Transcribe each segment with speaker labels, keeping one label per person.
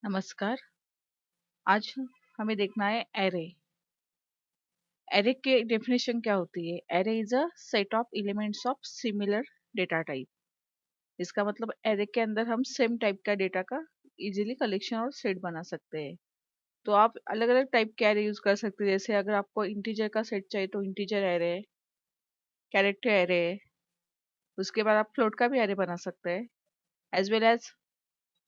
Speaker 1: नमस्कार। आज हमें देखना है एरे। एरे की डेफिनेशन क्या होती है? Array is a set of elements of similar data type. इसका मतलब एरे के अंदर हम सेम टाइप का डेटा का इजीली कलेक्शन और सेट बना सकते हैं। तो आप अलग अलग टाइप के एरे यूज कर सकते हैं। जैसे अगर आपको इंटीजर का सेट चाहिए तो इंटीजर एरे, कैरेक्टर एरे, उसके बाद आप फ्लोट का भी एरे बना सकते हैं। एज वेल एज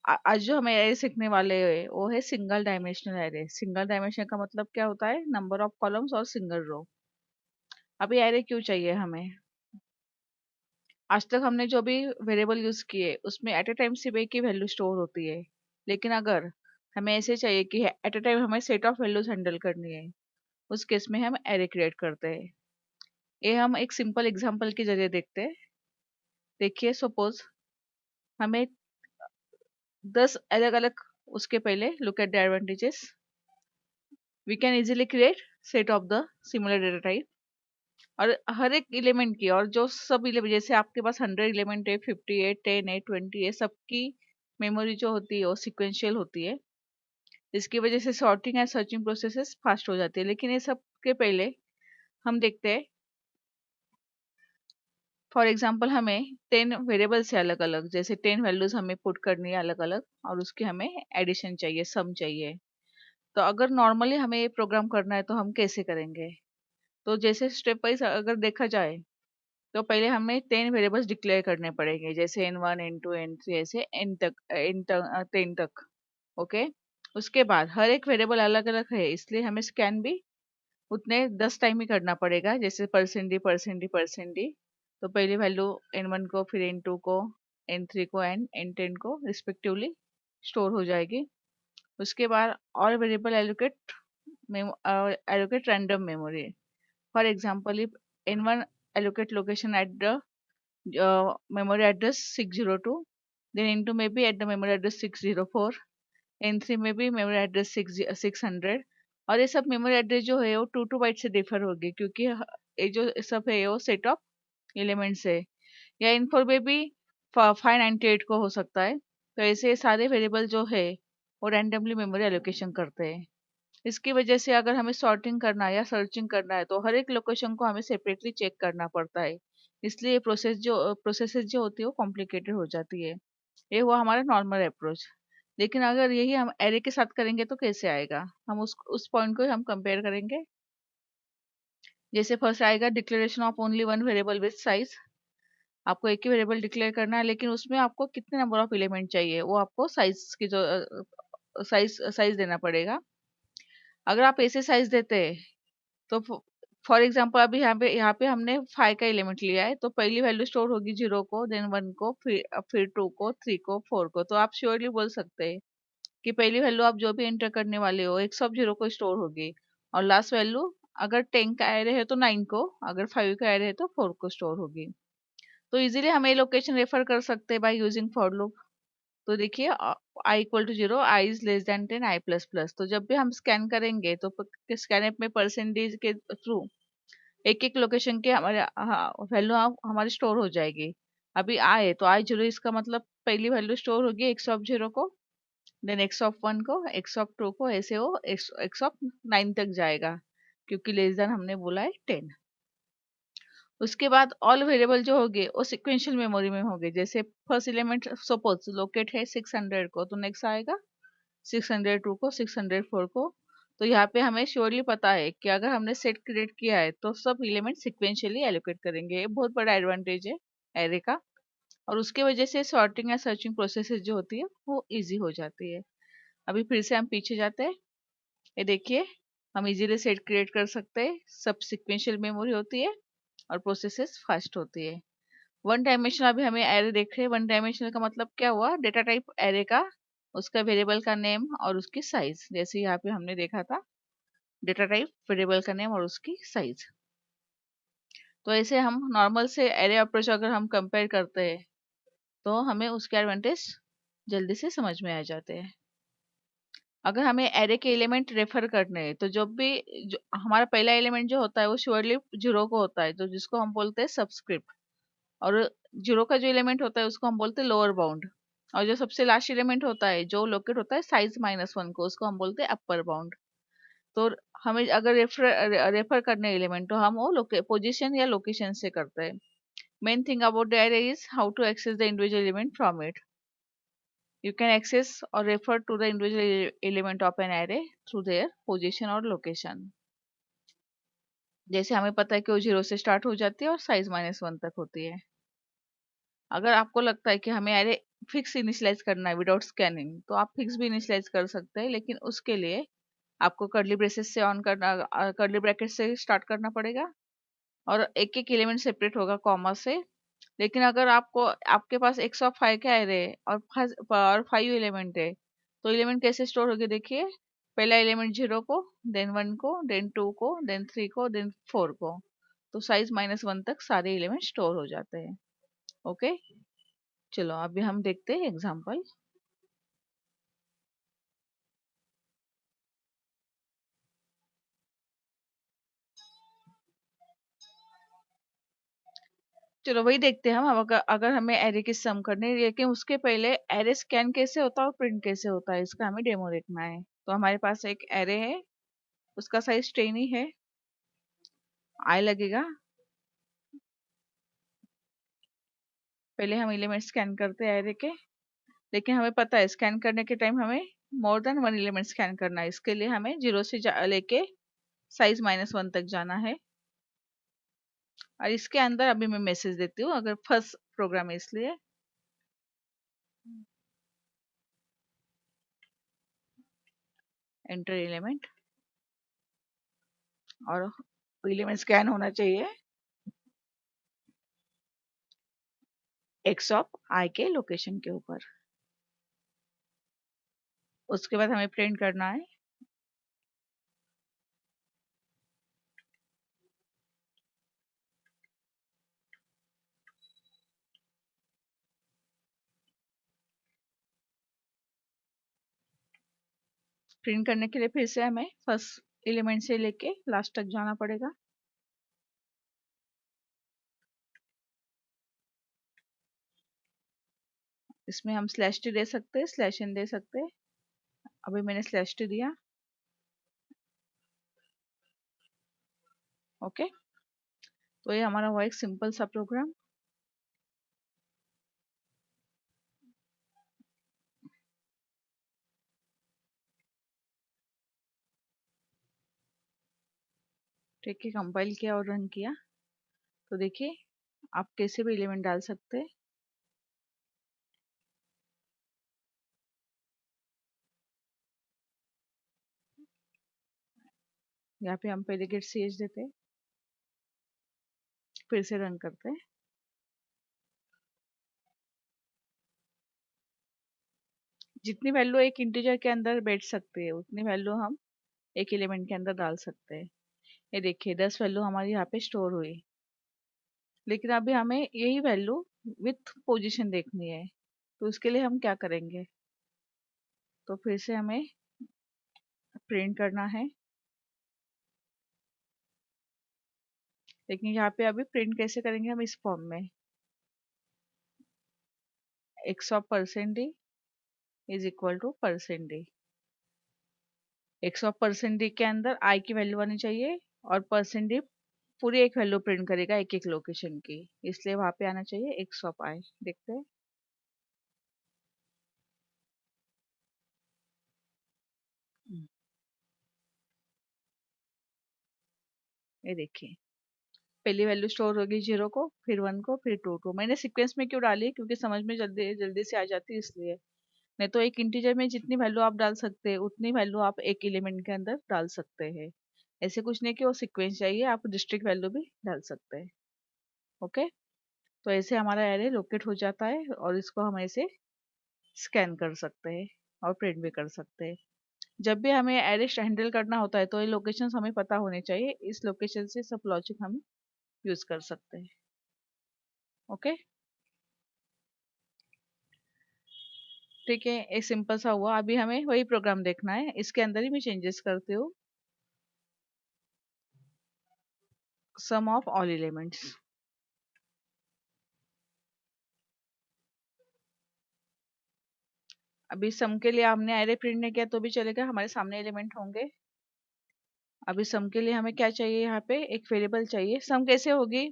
Speaker 1: आज जो हमें एरे सीखने वाले हैं वो है single dimensional array. Single dimension का मतलब क्या होता है? नंबर ऑफ कॉलम्स और सिंगल रो। अभी एरे क्यों चाहिए हमें? आज तक हमने जो भी वेरिएबल यूज किए उसमें एट ए टाइम सिर्फ एक ही वैल्यू स्टोर होती है। लेकिन अगर हमें ऐसे चाहिए कि एट ए टाइम हमें सेट ऑफ वैल्यूज हैंडल करनी है, उस केस में हम एरे क्रिएट करते हैं। ये हम एक सिंपल एग्जांपल के जरिए देखते हैं। देखिए, सपोज हमें 10 अलग अलग, उसके पहले look at the advantages. We can easily create set of the similar data type. और हर एक एलिमेंट की, और जो सब एलिमेंट, जैसे आपके पास 100 एलिमेंट है, 58, 10 है, 20 है, सबकी मेमोरी जो होती है वो सिक्वेंशियल होती है। इसकी वजह से sorting and searching processes fast हो जाती है। लेकिन ये सब के पहले हम देखते हैं, फॉर एग्जांपल हमें 10 वेरिएबल्स है अलग अलग, जैसे 10 वैल्यूज हमें पुट करनी है अलग अलग, और उसके हमें एडिशन चाहिए, सम चाहिए। तो अगर नॉर्मली हमें ये प्रोग्राम करना है तो हम कैसे करेंगे? तो जैसे स्टेप वाइज अगर देखा जाए तो पहले हमें 10 वेरिएबल्स डिक्लेयर करने पड़ेंगे, जैसे n1, n2, n3, ऐसे n तक, 10 तक। ओके। उसके बाद हर एक वेरिएबल अलग अलग है, इसलिए हमें स्कैन भी उतने 10 टाइम ही करना पड़ेगा, जैसे %d %d%d। तो पहली वैल्यू n1 को, फिर n2 को, n3 को एंड n10 को रिस्पेक्टिवली स्टोर हो जाएगी। उसके बाद और variable allocate random memory. For example, if n1 allocate location at the memory address 602, then n2 may be at the memory address 604, n3 में भी memory address 600। और ये सब मेमोरी एड्रेस जो है वो 2 बाइट से डिफर होगी, क्योंकि ये जो सब है वो सेट ऑफ एलिमेंट्स है। या इन4 में भी 598 को हो सकता है। तो ऐसे सारे वेरिएबल जो है वो रैंडमली मेमोरी एलोकेशन करते हैं। इसकी वजह से अगर हमें सॉर्टिंग करना है या सर्चिंग करना है तो हर एक लोकेशन को हमें सेपरेटली चेक करना पड़ता है। इसलिए प्रोसेसेस जो होती है वो कॉम्प्लिकेटेड हो जाती है। ये हुआ हमारा नॉर्मल अप्रोच। लेकिन अगर यही हम एरे के साथ करेंगे तो कैसे आएगा? हम उस पॉइंट को हम कंपेयर करेंगे। जैसे फर्स्ट आएगा declaration of only one variable with size. आपको एक ही वेरिएबल डिक्लेयर करना है, लेकिन उसमें आपको कितने नंबर ऑफ एलिमेंट चाहिए वो आपको साइज की जो साइज देना पड़ेगा। अगर आप ऐसे साइज देते हैं तो फॉर एग्जाम्पल अभी यहाँ पे हमने 5 का एलिमेंट लिया है, तो पहली वैल्यू स्टोर होगी 0 को, देन 1 को, फिर 2 को, 3 को, 4 को। तो आप श्योरली बोल सकते हैं कि पहली वैल्यू आप जो भी एंटर करने वाले हो एक सब 0 को स्टोर होगी, और लास्ट वैल्यू अगर 10 का एरे है तो 9 को, अगर 5 का एरे है तो 4 को स्टोर होगी। तो इजीली हम ये लोकेशन रेफर कर सकते हैं बाय यूजिंग फॉर लूप। तो देखिए, I equal to 0, I is less than 10, I plus plus. तो जब भी हम स्कैन करेंगे तो स्कैन ऐप में परसेंटेज के थ्रू एक एक लोकेशन के हमारे वैल्यू हमारी स्टोर हो जाएगी। अभी आए तो आई 0, इसका मतलब पहली वैल्यू स्टोर होगी एक्स ऑफ 0 को, देन एक्स ऑफ 1 को, एक्स ऑफ 2 को, ऐसे वो एक्स ऑफ 9 तक जाएगा, क्योंकि लेस देन हमने बोला है 10। उसके बाद ऑल वेरिएबल जो होंगे वो सिक्वेंशियल मेमोरी में होंगे। जैसे फर्स्ट एलिमेंट सपोज लोकेट है 600 को, तो नेक्स्ट आएगा 602 को, 604 को। तो यहाँ पे हमें श्योरली पता है कि अगर हमने सेट क्रिएट किया है तो सब एलिमेंट सिक्वेंशियली एलोकेट करेंगे। ये बहुत बड़ा एडवांटेज है एरे का, और उसके वजह से सॉर्टिंग या सर्चिंग प्रोसेसेस जो होती है वो इजी हो जाती है। अभी फिर से हम पीछे जाते हैं। ये देखिए, हम इजीली सेट क्रिएट कर सकते हैं, सब सिक्वेंशियल मेमोरी होती है और प्रोसेसेस फास्ट होती है। वन डायमेंशनल, अभी हमें एरे देख रहे हैं। वन डायमेंशनल का मतलब क्या हुआ? डेटा टाइप एरे का, उसका वेरिएबल का नेम और उसकी साइज। जैसे यहाँ पे हमने देखा था, डेटा टाइप, वेरिएबल का नेम और उसकी साइज। तो ऐसे हम नॉर्मल से एरे अप्रोच अगर हम कंपेयर करते हैं तो हमें उसके एडवांटेज जल्दी से समझ में आ जाते हैं। अगर हमें एरे के एलिमेंट रेफर करने हैं तो जो हमारा पहला एलिमेंट जो होता है वो श्योरली 0 को होता है, तो जिसको हम बोलते हैं सबस्क्रिप्ट। और 0 का जो एलिमेंट होता है उसको हम बोलते हैं लोअर बाउंड। और जो सबसे लास्ट एलिमेंट होता है जो लोकेट होता है साइज -1 को, उसको हम बोलते हैं अपर बाउंड। तो हमें अगर रेफर करने एलिमेंट तो हम वो पोजीशन या लोकेशन से करते हैं। Main thing about the array is how to access the individual element from it. You can access or refer to the individual element of an array through their position और location। जैसे हमें पता है कि वो 0 से स्टार्ट हो जाती है और साइज -1 तक होती है। अगर आपको लगता है कि हमें एरे फिक्स इनिशियलाइज करना है विदाउट स्कैनिंग, तो आप फिक्स भी इनिशियलाइज कर सकते हैं, लेकिन उसके लिए आपको कर्ली ब्रेसेस से ऑन करना, कर्ली ब्रैकेट से स्टार्ट करना पड़ेगा और एक एक एलिमेंट सेपरेट होगा कॉमा से। लेकिन अगर आपको आपके पास एक्स ऑफ 5 का एरे है और 5 एलिमेंट है, तो एलिमेंट कैसे स्टोर होगी देखिए। पहला एलिमेंट 0 को, देन 1 को, देन 2 को, देन 3 को, देन 4 को। तो साइज -1 तक सारे एलिमेंट स्टोर हो जाते हैं। ओके, चलो अभी हम देखते हैं एग्जाम्पल। चलो वही देखते हैं हम। अब अगर हमें एरे की सम करनी है, लेकिन उसके पहले एरे स्कैन कैसे होता है और प्रिंट कैसे होता है इसका हमें डेमो देखना है। तो हमारे पास एक एरे है, उसका साइज 10 ही है, आई लगेगा। पहले हम एलिमेंट स्कैन करते हैं एरे के, लेकिन हमें पता है स्कैन करने के टाइम हमें मोर देन 1 एलिमेंट स्कैन करना है। इसके लिए हमें 0 से लेके साइज -1 तक जाना है। और इसके अंदर अभी मैं मैसेज देती हूँ, अगर फर्स्ट प्रोग्राम है इसलिए। एंटर एलिमेंट, और एलिमेंट स्कैन होना चाहिए एक्स ऑफ आई के लोकेशन के ऊपर। उसके बाद हमें प्रिंट करना है प्रिंट करने के लिए फिर से हमें फर्स्ट एलिमेंट से लेके लास्ट तक जाना पड़ेगा। इसमें हम स्लैश टी दे सकते हैं, स्लैश एन दे सकते हैं। अभी मैंने स्लैश टी दिया। ओके, तो ये हमारा हुआ एक सिंपल सा प्रोग्राम। ठीक है, कंपाइल किया और रन किया तो देखिए आप कैसे भी एलिमेंट डाल सकते हैं। यहाँ पे हम पहले गेट सी एच देते हैं, फिर से रन करते हैं। जितनी वैल्यू एक इंटीजर के अंदर बैठ सकती है उतनी वैल्यू हम एक एलिमेंट के अंदर डाल सकते हैं। ये देखिए 10 वैल्यू हमारी यहाँ पे स्टोर हुई, लेकिन अभी हमें यही वैल्यू विथ पोजीशन देखनी है। तो उसके लिए हम क्या करेंगे, तो फिर से हमें प्रिंट करना है। लेकिन यहाँ पे अभी प्रिंट कैसे करेंगे हम इस फॉर्म में, X of %d is equal to %d। X of %d के अंदर आई की वैल्यू आनी चाहिए और %d पूरी एक वैल्यू प्रिंट करेगा एक एक लोकेशन की, इसलिए वहां पे आना चाहिए एक्स ऑफ आई। देखते हैं, ये देखिए पहली वैल्यू स्टोर होगी 0 को, फिर 1 को, फिर 2 को। मैंने सीक्वेंस में क्यों डाली, क्योंकि समझ में जल्दी जल्दी से आ जाती है इसलिए। नहीं तो एक इंटीजर में जितनी वैल्यू आप डाल सकते हैं उतनी वैल्यू आप एक एलिमेंट के अंदर डाल सकते हैं। ऐसे कुछ नहीं कि वो सीक्वेंस चाहिए, आप डिस्ट्रिक्ट वैल्यू भी डाल सकते हैं। ओके, तो ऐसे हमारा एरे लोकेट हो जाता है और इसको हम ऐसे स्कैन कर सकते हैं और प्रिंट भी कर सकते हैं। जब भी हमें एरे हैंडल करना होता है तो ये लोकेशंस हमें पता होने चाहिए, इस लोकेशन से सब लॉजिक हम यूज कर सकते हैं। ओके, ठीक है, एक सिंपल सा हुआ। अभी हमें वही प्रोग्राम देखना है, इसके अंदर ही मैं चेंजेस करती हूँ। सम ऑफ ऑल एलिमेंट्स, अभी सम के लिए हमने एरे प्रिंट नहीं किया तो भी चलेगा, हमारे सामने एलिमेंट होंगे। अभी सम के लिए हमें क्या चाहिए, यहाँ पे एक वेरिएबल चाहिए। सम कैसे होगी,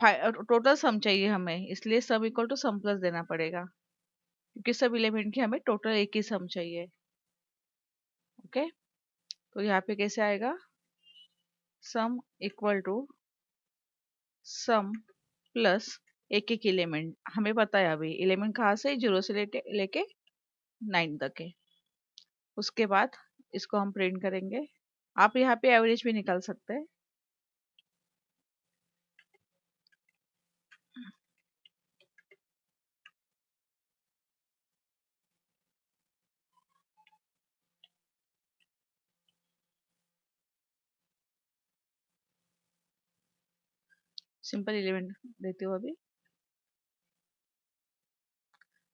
Speaker 1: टोटल सम चाहिए हमें, इसलिए sum equal to sum plus देना पड़ेगा, क्योंकि सब एलिमेंट की हमें टोटल एक ही सम चाहिए। ओके, तो यहाँ पे कैसे आएगा, sum equal to sum plus एक एक एलिमेंट। हमें पता है अभी एलिमेंट कहाँ से, 0 से लेके 9 तक है। उसके बाद इसको हम प्रिंट करेंगे। आप यहाँ पे एवरेज भी निकाल सकते हैं। सिंपल एलिमेंट देती हूँ अभी।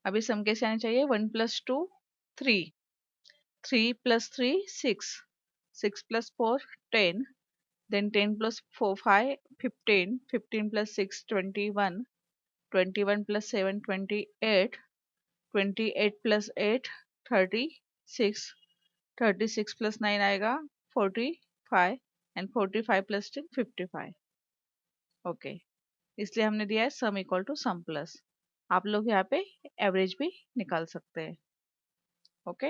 Speaker 1: अभी सम कैसे आने चाहिए, 1 + 2 3, 3 + 3 6, 6 + 4 10, then 10 + 4 5 15, 15 + 6 21, 21 + 7 28, 28 + 8 36, 36 + 9 आएगा 45, एंड 45 + 10 55। ओके, इसलिए हमने दिया है sum equal to sum plus. आप लोग यहाँ पे एवरेज भी निकाल सकते हैं। ओके,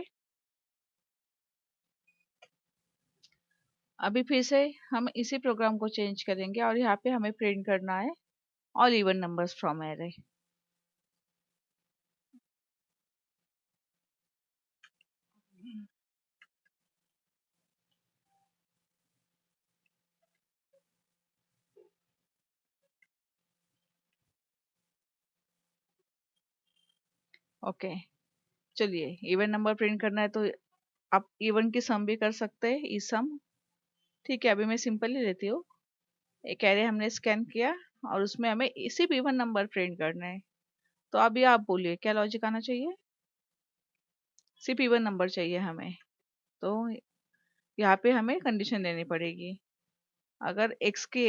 Speaker 1: अभी फिर से हम इसी प्रोग्राम को चेंज करेंगे और यहाँ पे हमें प्रिंट करना है all even numbers from array. Okay, चलिए इवन नंबर प्रिंट करना है तो आप इवन की सम भी कर सकते हैं, ई सम। ठीक है, अभी मैं सिंपल ही लेती हूँ। एक एरे हमने स्कैन किया और उसमें हमें सिर्फ इवन नंबर प्रिंट करना है। तो अभी आप बोलिए क्या लॉजिक आना चाहिए, सिर्फ इवन नंबर चाहिए हमें। तो यहाँ पे हमें कंडीशन देनी पड़ेगी। अगर एक्स की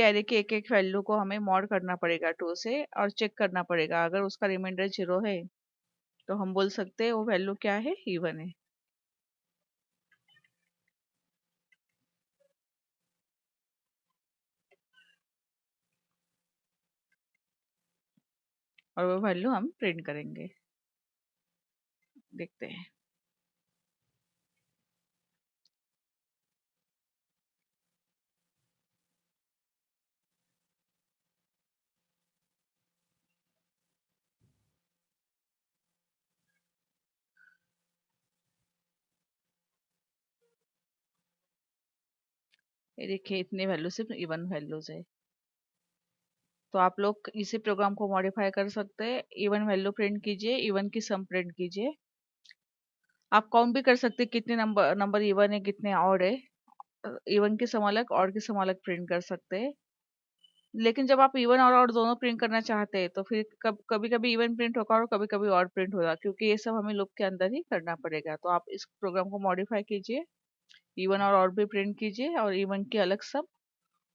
Speaker 1: एरे की एक एक वैल्यू को हमें मॉड करना पड़ेगा 2 से और चेक करना पड़ेगा, अगर उसका रिमाइंडर 0 है तो हम बोल सकते हैं वो वैल्यू क्या है, इवन है। और वो वैल्यू हम प्रिंट करेंगे, देखते हैं। ये देखिए इतने वैल्यू सिर्फ इवन वैल्यूज है। तो आप लोग इसी प्रोग्राम को मॉडिफाई कर सकते हैं। इवन वैल्यू प्रिंट कीजिए, इवन की सम प्रिंट कीजिए। आप काउंट भी कर सकते हैं कितने नंबर नंबर इवन है कितने ऑड है। इवन की सम अलग, ऑड की सम अलग प्रिंट कर सकते हैं। लेकिन जब आप इवन और ऑड दोनों प्रिंट करना चाहते हैं तो फिर कभी कभी इवन प्रिंट होगा और कभी कभी ऑड प्रिंट होगा, क्योंकि ये सब हमें लूप के अंदर ही करना पड़ेगा। तो आप इस प्रोग्राम को मॉडिफाई कीजिए, इवन और ऑड भी प्रिंट कीजिए, और इवन की अलग सम,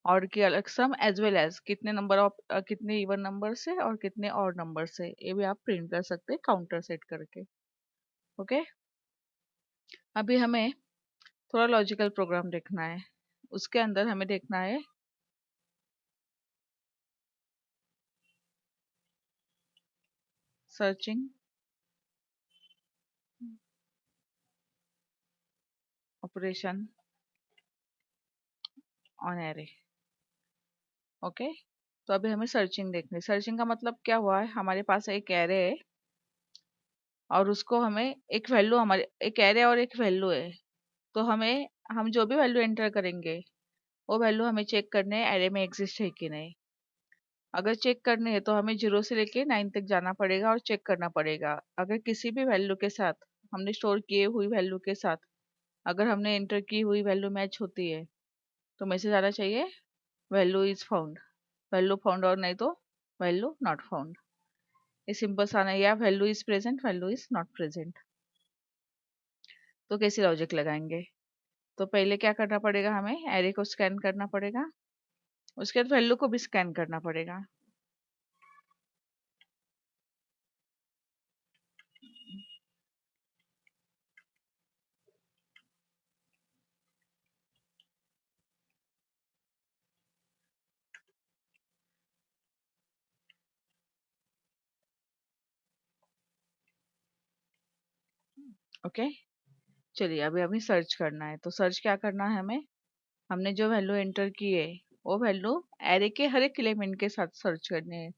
Speaker 1: ऑड की अलग सम, एज वेल एज कितने नंबर ऑफ कितने इवन नंबर से और कितने ऑड नंबर से, ये भी आप प्रिंट कर सकते हैं काउंटर सेट करके। ओके, अभी हमें थोड़ा लॉजिकल प्रोग्राम देखना है। उसके अंदर हमें देखना है searching operation on array. Okay, तो अभी हमें सर्चिंग देखनी है। सर्चिंग का मतलब क्या हुआ है, हमारे पास एक एरे है और उसको हमें एक वैल्यू, हमारे एक एरे और एक वैल्यू है। तो हम जो भी वैल्यू एंटर करेंगे वो वैल्यू हमें चेक करने है एरे में एग्जिस्ट है कि नहीं। अगर चेक करने हैं तो हमें 0 से लेके 9 तक जाना पड़ेगा और चेक करना पड़ेगा। अगर किसी भी वैल्यू के साथ, हमने स्टोर किए हुई वैल्यू के साथ अगर हमने एंटर की हुई वैल्यू मैच होती है तो मैसेज आना चाहिए value is found. Value found और नहीं तो वैल्यू नॉट फाउंड। ये सिंपल सा ना, या value is present, value is not present. तो कैसी लॉजिक लगाएंगे, तो पहले क्या करना पड़ेगा, हमें एरे को स्कैन करना पड़ेगा, उसके बाद वैल्यू को भी स्कैन करना पड़ेगा। ओके, चलिए अभी अभी सर्च करना है। तो सर्च क्या करना है हमें, हमने जो वैल्यू एंटर की है वो वैल्यू एरे के हर एक एलिमेंट के साथ सर्च करनी है।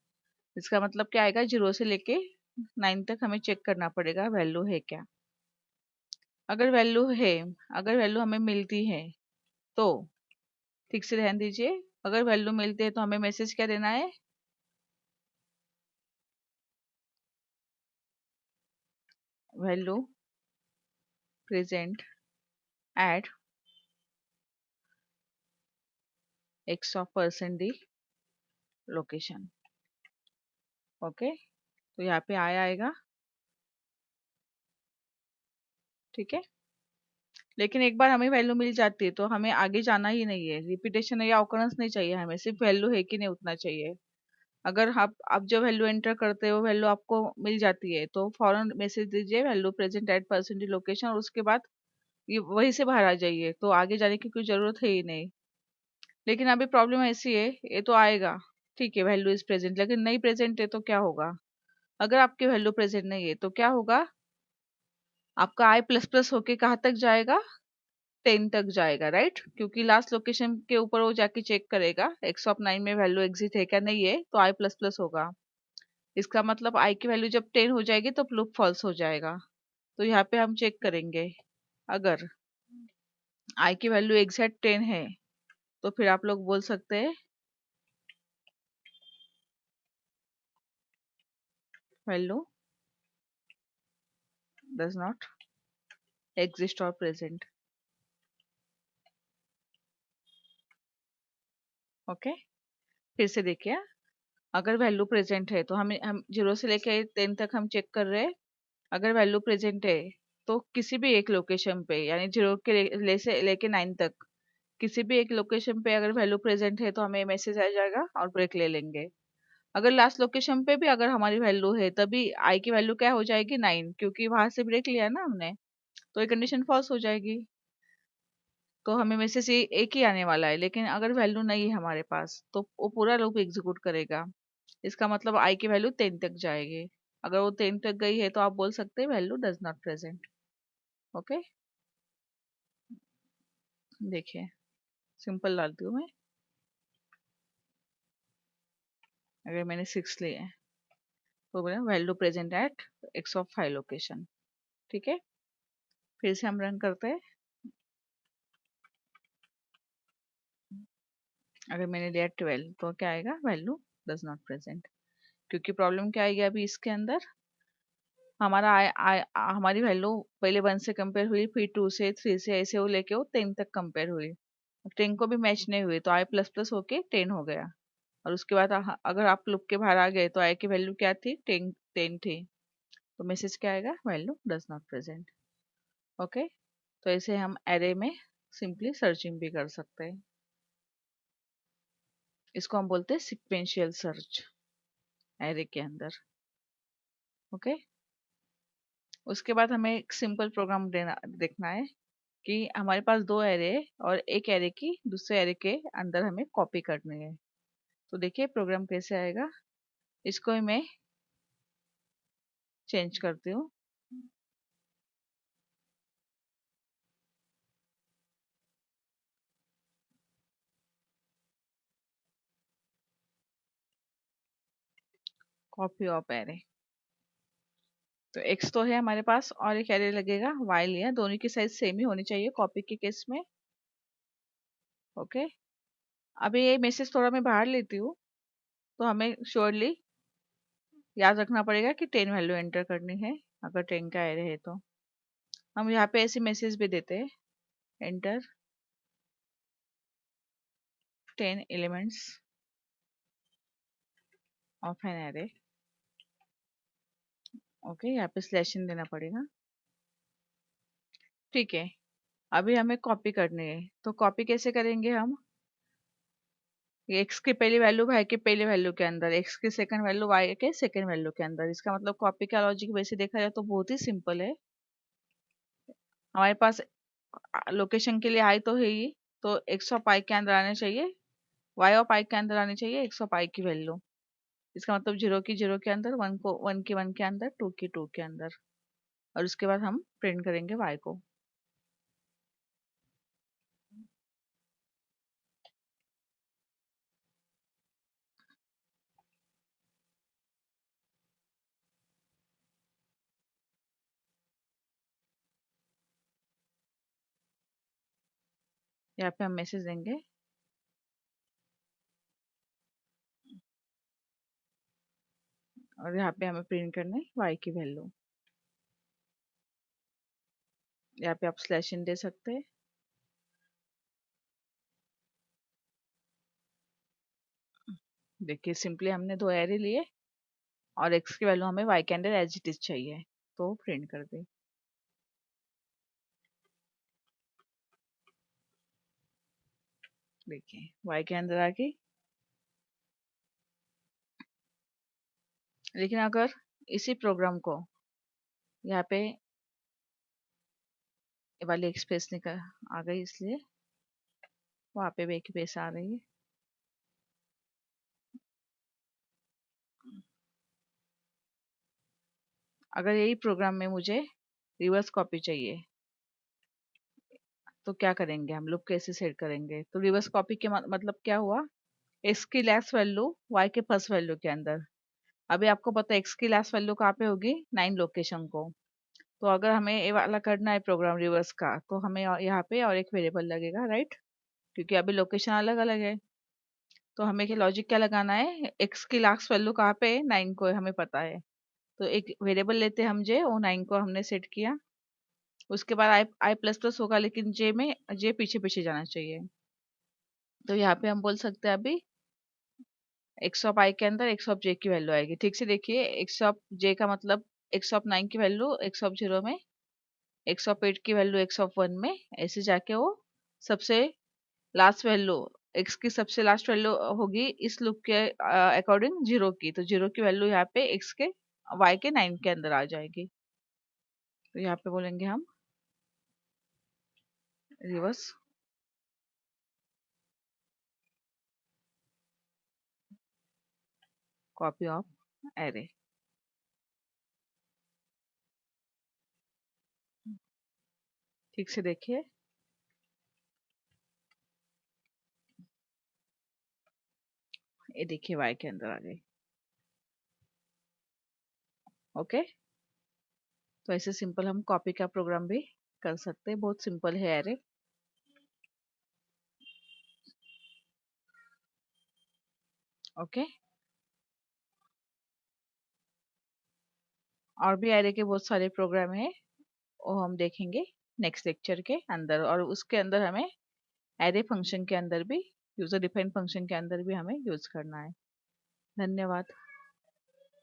Speaker 1: इसका मतलब क्या आएगा, 0 से लेके 9 तक हमें चेक करना पड़ेगा वैल्यू है क्या। अगर वैल्यू है, अगर वैल्यू हमें मिलती है तो ठीक से ध्यान दीजिए, अगर वैल्यू मिलती है तो हमें मैसेज क्या देना है, value present at x of % D location. Okay, तो यहाँ पे आएगा, ठीक है। लेकिन एक बार हमें वैल्यू मिल जाती है तो हमें आगे जाना ही नहीं है, रिपीटेशन या ऑकरेंस नहीं चाहिए हमें, सिर्फ वैल्यू है कि नहीं उतना चाहिए। अगर आप जो वैल्यू एंटर करते हो वैल्यू आपको मिल जाती है तो फौरन मैसेज दीजिए वैल्यू प्रेजेंट एट % लोकेशन, और उसके बाद ये वहीं से बाहर आ जाइए, तो आगे जाने की कोई जरूरत है ही नहीं। लेकिन अभी प्रॉब्लम ऐसी है, ये तो आएगा ठीक है वैल्यू इज प्रेजेंट, लेकिन नहीं प्रेजेंट है तो क्या होगा। अगर आपकी वैल्यू प्रेजेंट नहीं है तो क्या होगा, आपका आई प्लस प्लस होके कहाँ तक जाएगा, 10 तक जाएगा, राइट। क्योंकि लास्ट लोकेशन के ऊपर वो जाके चेक करेगा एक्स ऑफ 9 में वैल्यू एग्जिट है क्या, नहीं है तो आई प्लस प्लस होगा। इसका मतलब आई की वैल्यू जब 10 हो जाएगी तो लूप फॉल्स हो जाएगा। तो यहाँ पे हम चेक करेंगे, अगर आई की वैल्यू एग्जैक्ट 10 है तो फिर आप लोग बोल सकते हैं वैल्यू डज नॉट एग्जिस्ट और प्रेजेंट। ओके, फिर से देखिए, अगर वैल्यू प्रेजेंट है तो हम 0 से लेके 10 तक हम चेक कर रहे हैं। अगर वैल्यू प्रेजेंट है तो किसी भी एक लोकेशन पे, यानी 0 के से लेके 9 तक किसी भी एक लोकेशन पे अगर वैल्यू प्रेजेंट है तो हमें मैसेज आ जाएगा और ब्रेक ले लेंगे। अगर लास्ट लोकेशन पे भी अगर हमारी वैल्यू है तभी आई की वैल्यू क्या हो जाएगी, 9, क्योंकि वहां से ब्रेक लिया ना हमने, तो ये कंडीशन फॉल्स हो जाएगी। तो हमें मैसेज एक ही आने वाला है, लेकिन अगर वैल्यू नहीं है हमारे पास तो वो पूरा लूप एग्जीक्यूट करेगा। इसका मतलब आई की वैल्यू 10 तक जाएगी। अगर वो 10 तक गई है तो आप बोल सकते हैं value does not present. Okay, देखिए सिंपल डालती हूँ मैं। अगर मैंने 6 लिए हैं तो बोला value present at x of 5 location, ठीक है। फिर से हम रन करते हैं। अगर मैंने लिया 12 तो क्या आएगा, वैल्यू डज नॉट प्रेजेंट। क्योंकि प्रॉब्लम क्या आएगी अभी इसके अंदर, हमारा हमारी वैल्यू पहले 1 से कंपेयर हुई, फिर 2 से, 3 से, ऐसे वो लेके वो 10 तक कंपेयर हुई। 10 को भी मैच नहीं हुई तो आई प्लस प्लस होके 10 हो गया। और उसके बाद अगर आप लूप के बाहर आ गए तो आई की वैल्यू क्या थी, 10 थी। तो मैसेज क्या आएगा, value does not present. Okay, तो ऐसे हम एरे में सिंपली सर्चिंग भी कर सकते हैं। इसको हम बोलते हैं सिक्वेंशियल सर्च एरे के अंदर। ओके, उसके बाद हमें एक सिंपल प्रोग्राम देखना है कि हमारे पास दो एरे है और एक एरे की दूसरे एरे के अंदर हमें कॉपी करनी है। तो देखिए प्रोग्राम कैसे आएगा, इसको मैं चेंज करती हूँ। कॉपी ऑफ एरे, तो एक्स तो है हमारे पास और एक एरे लगेगा वाई लिया, दोनों की साइज सेम ही होनी चाहिए कॉपी के केस में। ओके, अभी ये मैसेज थोड़ा मैं बाहर लेती हूँ, तो हमें श्योरली याद रखना पड़ेगा कि 10 वैल्यू एंटर करनी है। अगर 10 का एरे है तो हम यहाँ पे ऐसे मैसेज भी देते हैं, enter 10 elements of an array. Okay, यहाँ पे स्लैश इन देना पड़ेगा, ठीक है। अभी हमें कॉपी करनी है, तो कॉपी कैसे करेंगे हम, एक्स की पहली वैल्यू वाई के पहले वैल्यू के अंदर, एक्स की सेकंड वैल्यू वाई के सेकंड वैल्यू के अंदर। इसका मतलब कॉपी का लॉजिक वैसे देखा जाए तो बहुत ही सिंपल है। हमारे पास लोकेशन के लिए आई तो है ही, तो एक्स ऑफ आई के अंदर आने चाहिए, वाई ऑफ आई के अंदर आनी चाहिए एक्स ऑफ आई की वैल्यू। इसका मतलब 0 की 0 के अंदर, 1 को 1 की 1 के अंदर, 2 की 2 के अंदर। और उसके बाद हम प्रिंट करेंगे y को। यहाँ पे हम मैसेज देंगे और यहाँ पे हमें प्रिंट करना है y की वैल्यू। यहाँ पे आप स्लैश इन दे सकते हैं। देखिए सिंपली हमने दो एरे लिए और x की वैल्यू हमें y के अंदर एज इट इज चाहिए, तो प्रिंट कर दे। देखिए y के अंदर आ गई। लेकिन अगर इसी प्रोग्राम को यहाँ पे ये वाली एक स्पेस निकल आ गई, इसलिए वहाँ पे भी एक स्पेस आ रही है। अगर यही प्रोग्राम में मुझे रिवर्स कॉपी चाहिए तो क्या करेंगे, हम लोग कैसे सेट करेंगे? तो रिवर्स कॉपी के मतलब क्या हुआ, एक्स की लास्ट वैल्यू वाई के फर्स्ट वैल्यू के अंदर। अभी आपको पता है एक्स की लास्ट वैल्यू कहाँ पे होगी, 9 लोकेशन को। तो अगर हमें ये वाला करना है प्रोग्राम रिवर्स का, तो हमें यहाँ पे और एक वेरिएबल लगेगा, राइट? क्योंकि अभी लोकेशन अलग अलग है। तो हमें क्या लॉजिक क्या लगाना है, एक्स की लास्ट वैल्यू कहाँ पे है, 9 को है, हमें पता है। तो एक वेरिएबल लेते हैं हम जे, वो 9 को हमने सेट किया। उसके बाद आई आई प्लस प्लस होगा, लेकिन जे में जे पीछे पीछे जाना चाहिए। तो यहाँ पे हम बोल सकते हैं अभी एक्स ऑफ आई के अंदर एक्स ऑफ जे की वैल्यू आएगी। ठीक से देखिए, एक्स ऑफ जे का मतलब एक्स ऑफ 9 की वैल्यू एक्स ऑफ 0 में, एक्स ऑफ 8 की वैल्यू एक्स ऑफ 1 में, ऐसे जाके वो सबसे लास्ट वैल्यू, एक्स की सबसे लास्ट वैल्यू होगी इस लूप के अकॉर्डिंग 0 की। तो 0 की वैल्यू यहाँ पे एक्स के वाई के 9 के अंदर आ जाएगी। तो यहाँ पे बोलेंगे हम रिवर्स कॉपी ऑफ एरे। ठीक से देखिए, ये देखिए वाई के अंदर आ गई। ओके, तो ऐसे सिंपल हम कॉपी का प्रोग्राम भी कर सकते हैं, बहुत सिंपल है एरे। ओके, और भी एरे के बहुत सारे प्रोग्राम है, वो हम देखेंगे नेक्स्ट लेक्चर के अंदर। और उसके अंदर हमें एरे फंक्शन के अंदर भी, यूजर डिफाइंड फंक्शन के अंदर भी हमें यूज करना है। धन्यवाद।